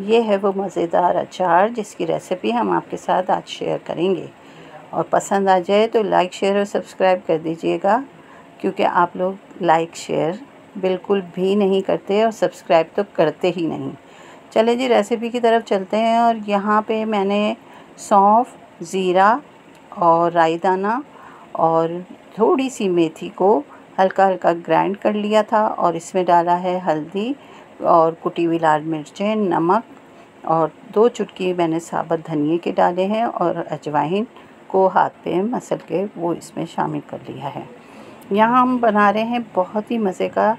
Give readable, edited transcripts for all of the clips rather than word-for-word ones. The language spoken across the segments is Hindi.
ये है वो मज़ेदार अचार जिसकी रेसिपी हम आपके साथ आज शेयर करेंगे। और पसंद आ जाए तो लाइक शेयर और सब्सक्राइब कर दीजिएगा, क्योंकि आप लोग लाइक शेयर बिल्कुल भी नहीं करते और सब्सक्राइब तो करते ही नहीं। चले जी रेसिपी की तरफ चलते हैं। और यहाँ पे मैंने सौंफ, ज़ीरा और राई दाना और थोड़ी सी मेथी को हल्का हल्का ग्राइंड कर लिया था और इसमें डाला है हल्दी और कुटी हुई लाल मिर्चें, नमक और 2 चुटकी मैंने साबुत धनिए के डाले हैं और अजवाइन को हाथ पे मसल के वो इसमें शामिल कर लिया है। यहाँ हम बना रहे हैं बहुत ही मज़े का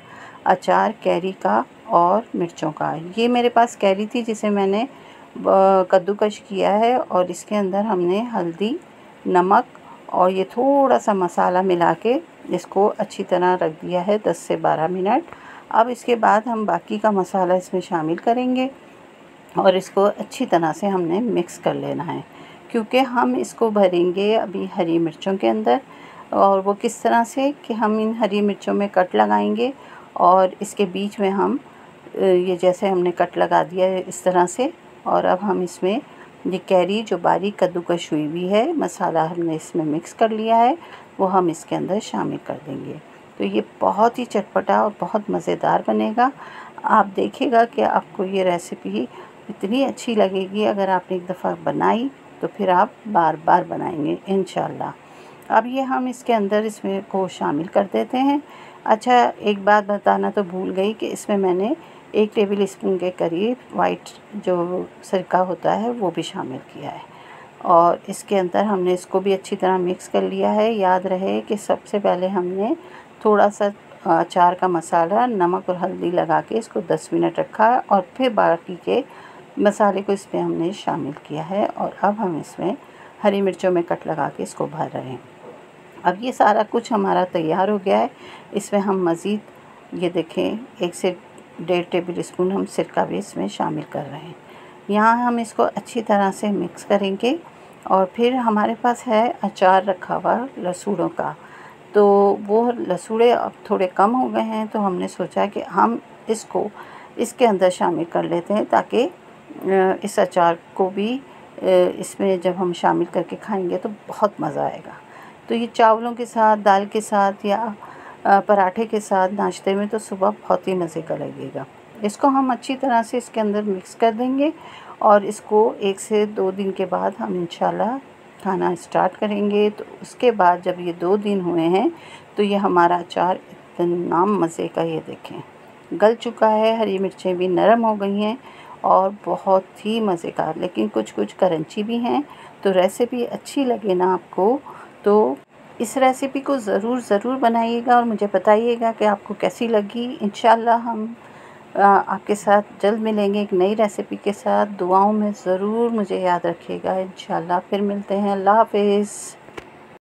अचार कैरी का और मिर्चों का। ये मेरे पास कैरी थी जिसे मैंने कद्दूकश किया है और इसके अंदर हमने हल्दी, नमक और ये थोड़ा सा मसाला मिला के इसको अच्छी तरह रख दिया है 10 से 12 मिनट। अब इसके बाद हम बाकी का मसाला इसमें शामिल करेंगे और इसको अच्छी तरह से हमने मिक्स कर लेना है, क्योंकि हम इसको भरेंगे अभी हरी मिर्चों के अंदर। और वो किस तरह से कि हम इन हरी मिर्चों में कट लगाएंगे और इसके बीच में हम ये जैसे हमने कट लगा दिया है इस तरह से। और अब हम इसमें ये कैरी जो बारीक कद्दूकस हुई हुई है, मसाला हमने इसमें मिक्स कर लिया है, वो हम इसके अंदर शामिल कर देंगे। तो ये बहुत ही चटपटा और बहुत मज़ेदार बनेगा। आप देखिएगा कि आपको ये रेसिपी इतनी अच्छी लगेगी। अगर आपने एक दफ़ा बनाई तो फिर आप बार बार बनाएंगे इंशाल्लाह। अब ये हम इसके अंदर इसमें को शामिल कर देते हैं। अच्छा, एक बात बताना तो भूल गई कि इसमें मैंने 1 टेबल स्पून के करीब वाइट जो सिरका होता है वो भी शामिल किया है और इसके अंदर हमने इसको भी अच्छी तरह मिक्स कर लिया है। याद रहे कि सबसे पहले हमने थोड़ा सा अचार का मसाला, नमक और हल्दी लगा के इसको 10 मिनट रखा और फिर बाकी के मसाले को इसमें हमने शामिल किया है। और अब हम इसमें हरी मिर्चों में कट लगा के इसको भर रहे हैं। अब ये सारा कुछ हमारा तैयार हो गया है। इसमें हम मज़ीद ये देखें 1 से 1.5 टेबल स्पून हम सिरका भी इसमें शामिल कर रहे हैं। यहाँ हम इसको अच्छी तरह से मिक्स करेंगे और फिर हमारे पास है अचार रखा हुआ लसूणों का। तो वो लसूड़े अब थोड़े कम हो गए हैं, तो हमने सोचा कि हम इसको इसके अंदर शामिल कर लेते हैं, ताकि इस अचार को भी इसमें जब हम शामिल करके खाएंगे तो बहुत मज़ा आएगा। तो ये चावलों के साथ, दाल के साथ या पराठे के साथ नाश्ते में तो सुबह बहुत ही मज़े का लगेगा। इसको हम अच्छी तरह से इसके अंदर मिक्स कर देंगे और इसको 1 से 2 दिन के बाद हम इंशाल्लाह खाना स्टार्ट करेंगे। तो उसके बाद जब ये 2 दिन हुए हैं तो ये हमारा अचार इतना मज़े का, ये देखें गल चुका है, हरी मिर्चें भी नरम हो गई हैं और बहुत ही मज़े का, लेकिन कुछ कुछ क्रंची भी हैं। तो रेसिपी अच्छी लगे ना आपको तो इस रेसिपी को ज़रूर बनाइएगा और मुझे बताइएगा कि आपको कैसी लगी। इंशाल्लाह हम आपके साथ जल्द मिलेंगे एक नई रेसिपी के साथ। दुआओं में ज़रूर मुझे याद रखिएगा। इंशाल्लाह फिर मिलते हैं। अल्लाह हाफ़िज़।